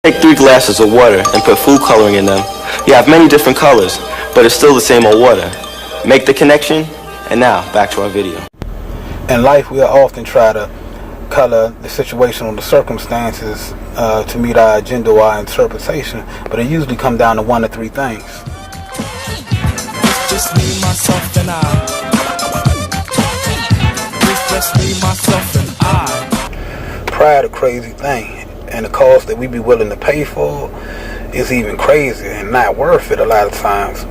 Take 3 glasses of water and put food coloring in them. You have many different colors, but it's still the same old water. Make the connection, and now back to our video. In life, we often try to color the situation or the circumstances to meet our agenda or our interpretation, but it usually comes down to 1 of 3 things. Just me, myself, and I. It's just me, myself, and I. Pride, a crazy thing. And the cost that we be willing to pay for is even crazier and not worth it a lot of times.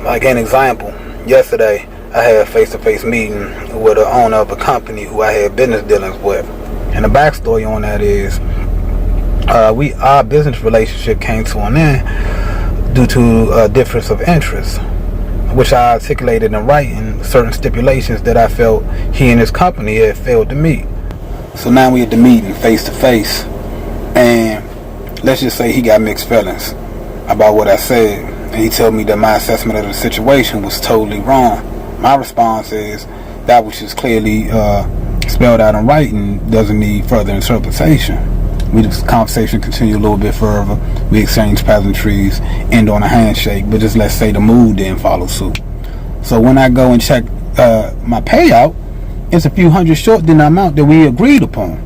Like an example, yesterday I had a face-to-face meeting with the owner of a company who I had business dealings with. And the backstory on that is our business relationship came to an end due to a difference of interest, which I articulated in writing certain stipulations that I felt he and his company had failed to meet. So now we at the meeting face-to-face. And let's just say he got mixed feelings about what I said, and he told me that my assessment of the situation was totally wrong. My response is that which is clearly spelled out in writing doesn't need further interpretation. The conversation continued a little bit further. We exchanged pleasantries, end on a handshake, but just let's say the mood didn't follow suit. So when I go and check my payout, it's a few hundred short than the amount that we agreed upon.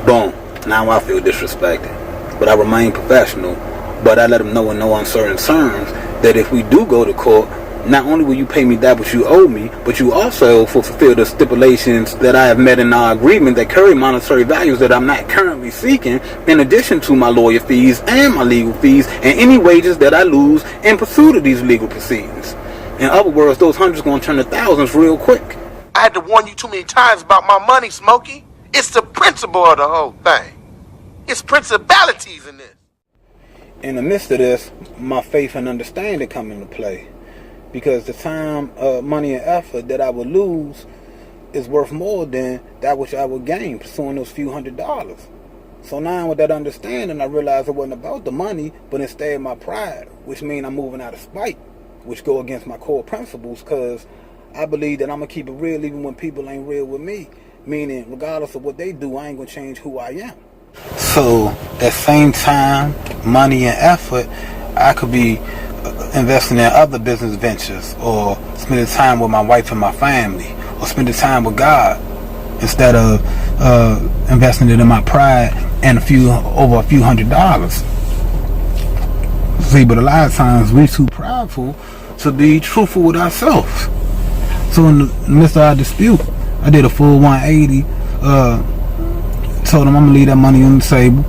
Boom. Now I feel disrespected, but I remain professional. But I let them know in no uncertain terms that if we do go to court, not only will you pay me that which you owe me, but you also fulfill the stipulations that I have met in our agreement that carry monetary values that I'm not currently seeking, in addition to my lawyer fees and my legal fees and any wages that I lose in pursuit of these legal proceedings. In other words, those hundreds going to turn to thousands real quick. I had to warn you too many times about my money, Smokey. It's the principle of the whole thing. It's principalities in this. In the midst of this, my faith and understanding come into play, because the time, money, and effort that I would lose is worth more than that which I would gain pursuing those few $100s. So now with that understanding, I realized it wasn't about the money, but instead my pride, which means I'm moving out of spite, which go against my core principles, because I believe that I'm going to keep it real even when people ain't real with me. Meaning, regardless of what they do, I ain't going to change who I am. So, at same time, money and effort, I could be investing in other business ventures, or spending time with my wife and my family, or spending time with God, instead of investing it in my pride and over a few $100s. See, but a lot of times we're too prideful to be truthful with ourselves. So in the midst of our dispute, I did a full 180, told him I'm going to leave that money on the table.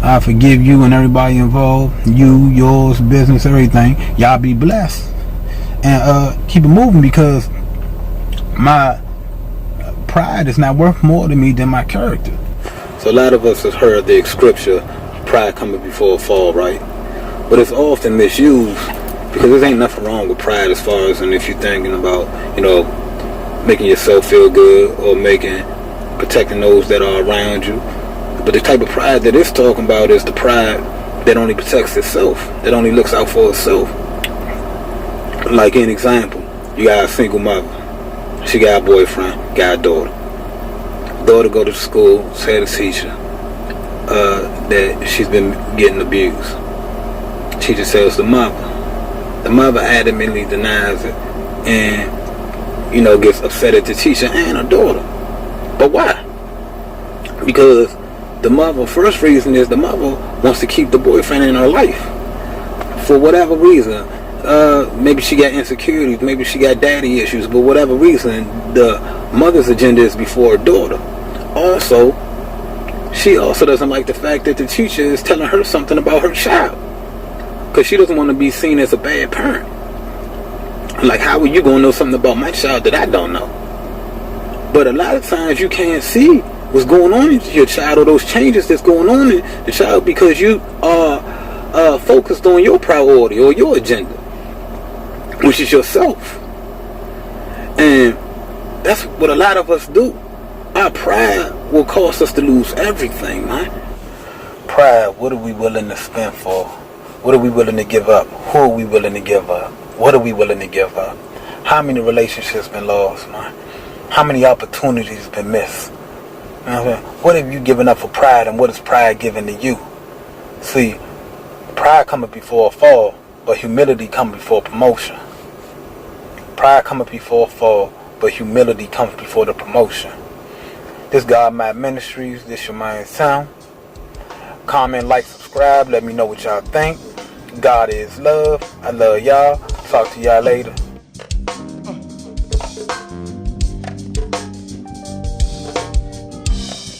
I forgive you and everybody involved, you, yours, business, everything. Y'all be blessed. And keep it moving, because my pride is not worth more to me than my character. So a lot of us have heard the scripture, pride coming before a fall, right? But it's often misused, because there ain't nothing wrong with pride as far as, and if you're thinking about, making yourself feel good or protecting those that are around you. But the type of pride that it's talking about is the pride that only protects itself, that only looks out for itself. Like an example, you got a single mother. She got a boyfriend, got a daughter. Daughter go to school, tell the teacher that she's been getting abused. Teacher tells the mother. The mother adamantly denies it and gets upset at the teacher and her daughter. But why? Because the mother, first reason is the mother wants to keep the boyfriend in her life. For whatever reason. Maybe she got insecurities, maybe she got daddy issues, but whatever reason, the mother's agenda is before her daughter. Also, she also doesn't like the fact that the teacher is telling her something about her child, because she doesn't want to be seen as a bad parent. Like, how are you going to know something about my child that I don't know? But a lot of times you can't see what's going on in your child, or those changes that's going on in the child, because you are focused on your priority or your agenda, which is yourself. And that's what a lot of us do. Our pride will cause us to lose everything, man. Pride, what are we willing to spend for? What are we willing to give up? Who are we willing to give up? What are we willing to give up? How many relationships been lost, man? How many opportunities been missed? You know what I'm saying? What have you given up for pride, and what is pride giving to you? See, Pride cometh before a fall, but humility comes before promotion. Pride cometh before a fall, but humility comes before the promotion. This God Mad Ministries, this your main sound. Comment, like, subscribe, let me know what y'all think. God is love. I love y'all. Talk to y'all later.